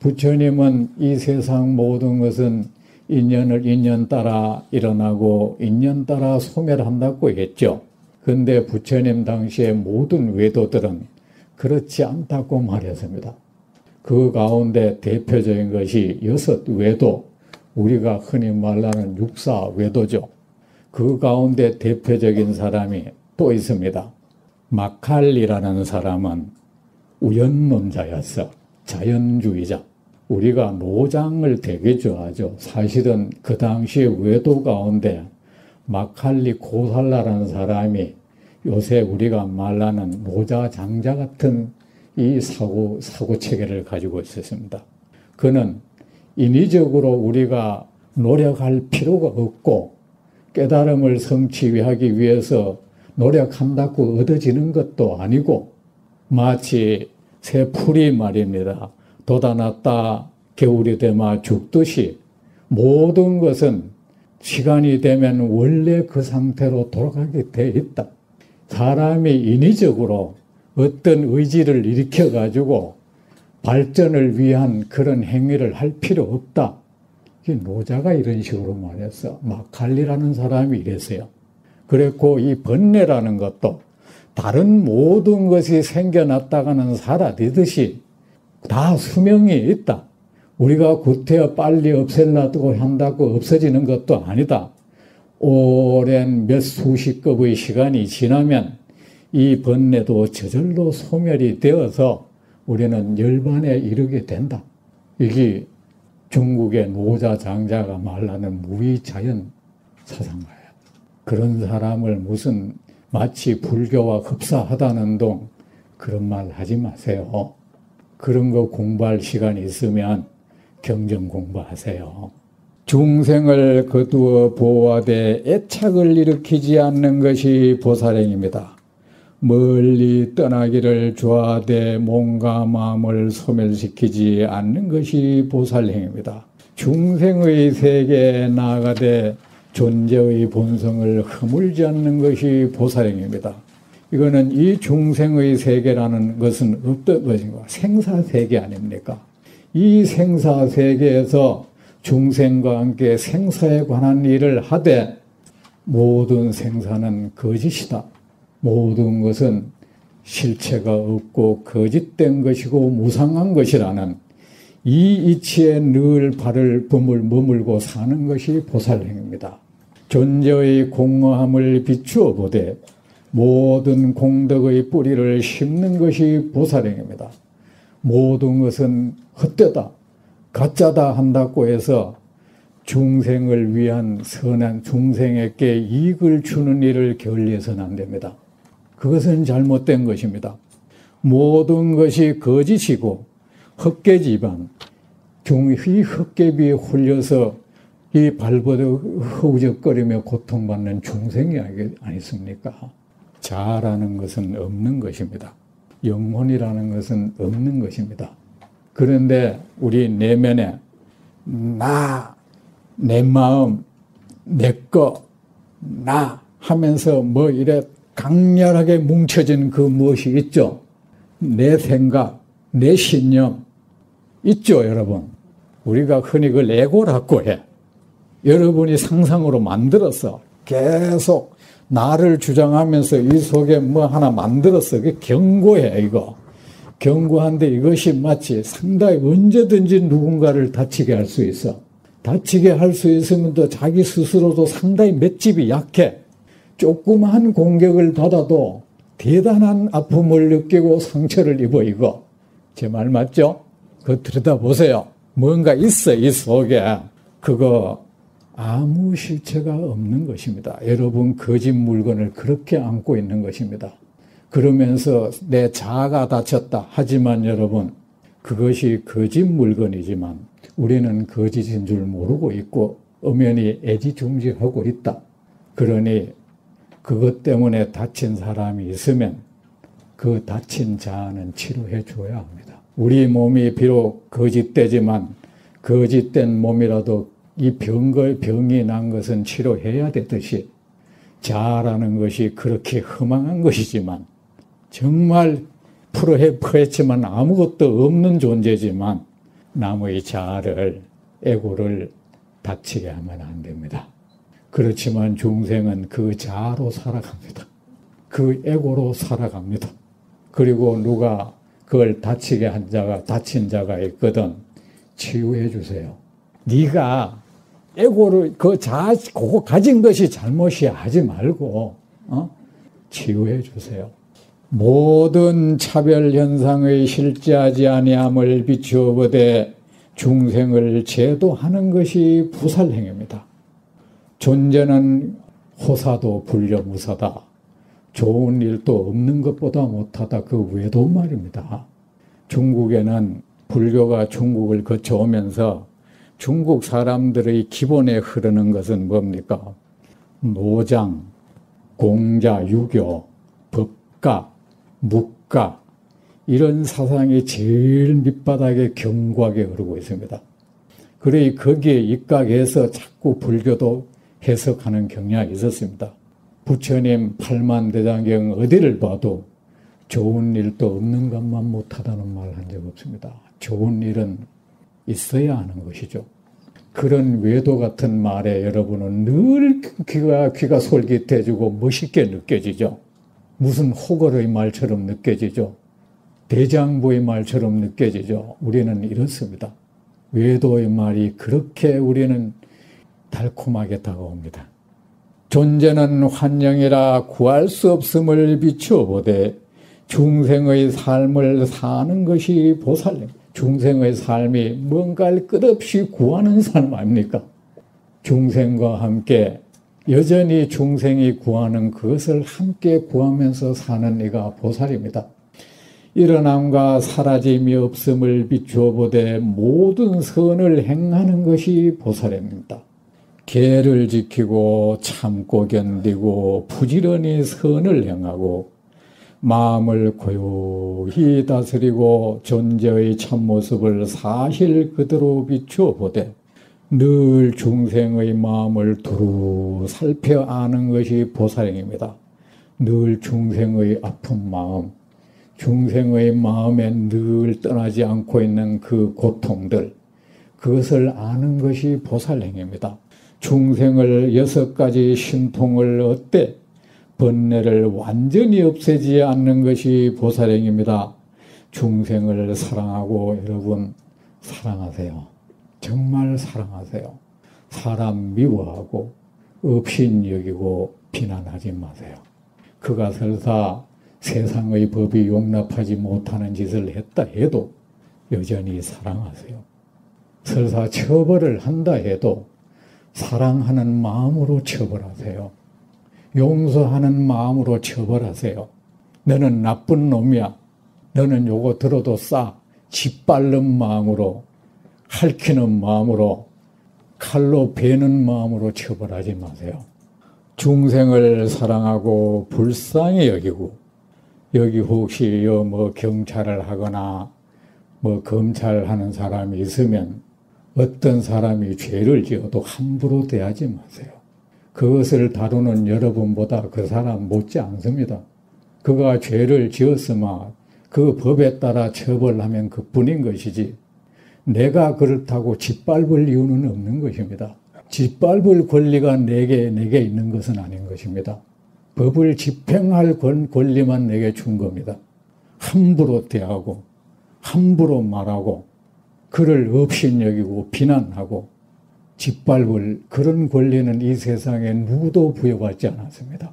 부처님은 이 세상 모든 것은 인연을 인연 따라 일어나고 인연 따라 소멸한다고 했죠. 그런데 부처님 당시의 모든 외도들은 그렇지 않다고 말했습니다. 그 가운데 대표적인 것이 6외도, 우리가 흔히 말하는 육사외도죠. 그 가운데 대표적인 사람이 또 있습니다. 마칼리라는 사람은 우연론자였어. 자연주의자. 우리가 노장을 되게 좋아하죠. 사실은 그 당시 외도 가운데 마칼리 고살라라는 사람이 요새 우리가 말하는 노자장자 같은 이 사고 체계를 가지고 있었습니다. 그는 인위적으로 우리가 노력할 필요가 없고 깨달음을 성취하기 위해서 노력한다고 얻어지는 것도 아니고 마치 새 풀이 말입니다. 돋아났다 겨울이 되마 죽듯이 모든 것은 시간이 되면 원래 그 상태로 돌아가게 돼 있다. 사람이 인위적으로 어떤 의지를 일으켜가지고 발전을 위한 그런 행위를 할 필요 없다. 노자가 이런 식으로 말했어. 마칼리라는 사람이 이랬어요. 그랬고 이 번뇌라는 것도 다른 모든 것이 생겨났다가는 사라지듯이 다 수명이 있다. 우리가 구태여 빨리 없애려고 한다고 없어지는 것도 아니다. 오랜 몇 수십 급의 시간이 지나면 이 번뇌도 저절로 소멸이 되어서 우리는 열반에 이르게 된다. 이게 중국의 노자장자가 말하는 무위자연 사상가예요. 그런 사람을 무슨 마치 불교와 흡사하다는 동 그런 말 하지 마세요. 그런 거 공부할 시간이 있으면 경전 공부하세요. 중생을 거두어 보호하되 애착을 일으키지 않는 것이 보살행입니다. 멀리 떠나기를 좋아하되 몸과 마음을 소멸시키지 않는 것이 보살행입니다. 중생의 세계에 나아가되 존재의 본성을 허물지 않는 것이 보살행입니다. 이거는 이 중생의 세계라는 것은 어떤 것인가? 생사세계 아닙니까? 이 생사세계에서 중생과 함께 생사에 관한 일을 하되 모든 생사는 거짓이다. 모든 것은 실체가 없고 거짓된 것이고 무상한 것이라는 이 이치에 늘 발을 머물고 사는 것이 보살행입니다. 존재의 공허함을 비추어 보되 모든 공덕의 뿌리를 심는 것이 보살행입니다. 모든 것은 헛되다, 가짜다 한다고 해서 중생을 위한 선한 중생에게 이익을 주는 일을 게을리해서는 안 됩니다. 그것은 잘못된 것입니다. 모든 것이 거짓이고 헛개지만 이 헛개비에 홀려서 이 발버둥 허우적거리며 고통받는 중생이 아니습니까? 자아라는 것은 없는 것입니다. 영혼이라는 것은 없는 것입니다. 그런데 우리 내면에 나, 내 마음, 내 거, 나 하면서 뭐 이래 강렬하게 뭉쳐진 그 무엇이 있죠? 내 생각, 내 신념 있죠, 여러분? 우리가 흔히 그걸 에고라고 해. 여러분이 상상으로 만들었어. 계속 나를 주장하면서 이 속에 뭐 하나 만들었어. 그게 견고해, 이거. 견고한데 이것이 마치 상당히 언제든지 누군가를 다치게 할 수 있어. 다치게 할 수 있으면 또 자기 스스로도 상당히 맷집이 약해. 조그만 공격을 받아도 대단한 아픔을 느끼고 상처를 입어, 이거. 제 말 맞죠? 그거 들여다보세요. 뭔가 있어, 이 속에. 그거 아무 실체가 없는 것입니다. 여러분 거짓 물건을 그렇게 안고 있는 것입니다. 그러면서 내 자아가 다쳤다. 하지만 여러분 그것이 거짓 물건이지만 우리는 거짓인 줄 모르고 있고 엄연히 애지중지하고 있다. 그러니 그것 때문에 다친 사람이 있으면 그 다친 자아는 치료해 줘야 합니다. 우리 몸이 비록 거짓되지만 거짓된 몸이라도 이 병이 난 것은 치료해야 되듯이 자아라는 것이 그렇게 허망한 것이지만 정말 풀어헤치면 아무것도 없는 존재지만 남의 자아를, 에고를 닥치게 하면 안 됩니다. 그렇지만 중생은 그 자아로 살아갑니다. 그 에고로 살아갑니다. 그리고 누가 그걸 다치게 한 자가, 다친 자가 있거든 치유해 주세요. 네가 에고를 그 자아 그거 가진 것이 잘못이야 하지 말고 치유해 주세요. 모든 차별 현상의 실제하지 아니함을 비추어 보되 중생을 제도하는 것이 부살행입니다. 존재는 호사도 불려무사다. 좋은 일도 없는 것보다 못하다. 그 외도 말입니다. 중국에는 불교가 중국을 거쳐오면서 중국 사람들의 기본에 흐르는 것은 뭡니까? 노장, 공자, 유교, 법가, 묵가 이런 사상이 제일 밑바닥에 견고하게 흐르고 있습니다. 그래 거기에 입각해서 자꾸 불교도 해석하는 경향이 있었습니다. 부처님 팔만대장경 어디를 봐도 좋은 일도 없는 것만 못하다는 말 한 적 없습니다. 좋은 일은 있어야 하는 것이죠. 그런 외도 같은 말에 여러분은 늘 귀가 솔깃해지고 멋있게 느껴지죠. 무슨 호걸의 말처럼 느껴지죠. 대장부의 말처럼 느껴지죠. 우리는 이렇습니다. 외도의 말이 그렇게 우리는 달콤하게 다가옵니다. 존재는 환영이라 구할 수 없음을 비추어 보되 중생의 삶을 사는 것이 보살님. 중생의 삶이 뭔가를 끝없이 구하는 삶 아닙니까? 중생과 함께 여전히 중생이 구하는 그것을 함께 구하면서 사는 이가 보살입니다. 일어남과 사라짐이 없음을 비추어 보되 모든 선을 행하는 것이 보살입니다. 계를 지키고 참고 견디고 부지런히 선을 행하고 마음을 고요히 다스리고 존재의 참모습을 사실 그대로 비추어 보되 늘 중생의 마음을 두루 살펴 아는 것이 보살행입니다. 늘 중생의 아픈 마음, 중생의 마음에 늘 떠나지 않고 있는 그 고통들, 그것을 아는 것이 보살행입니다. 중생을 6가지 신통을 얻되 번뇌를 완전히 없애지 않는 것이 보살행입니다. 중생을 사랑하고 여러분 사랑하세요. 정말 사랑하세요. 사람 미워하고 업신 여기고 비난하지 마세요. 그가 설사 세상의 법이 용납하지 못하는 짓을 했다 해도 여전히 사랑하세요. 설사 처벌을 한다 해도 사랑하는 마음으로 처벌하세요. 용서하는 마음으로 처벌하세요. 너는 나쁜 놈이야. 너는 요거 들어도 싸. 짓밟는 마음으로, 핥히는 마음으로, 칼로 베는 마음으로 처벌하지 마세요. 중생을 사랑하고 불쌍히 여기고, 여기 혹시 경찰을 하거나 검찰하는 사람이 있으면 어떤 사람이 죄를 지어도 함부로 대하지 마세요. 그것을 다루는 여러분보다 그 사람 못지 않습니다. 그가 죄를 지었으면 그 법에 따라 처벌하면 그뿐인 것이지 내가 그렇다고 짓밟을 이유는 없는 것입니다. 짓밟을 권리가 내게 있는 것은 아닌 것입니다. 법을 집행할 권리만 내게 준 겁니다. 함부로 대하고 함부로 말하고 그를 업신여기고 비난하고 짓밟을 그런 권리는 이 세상에 누구도 부여받지 않았습니다.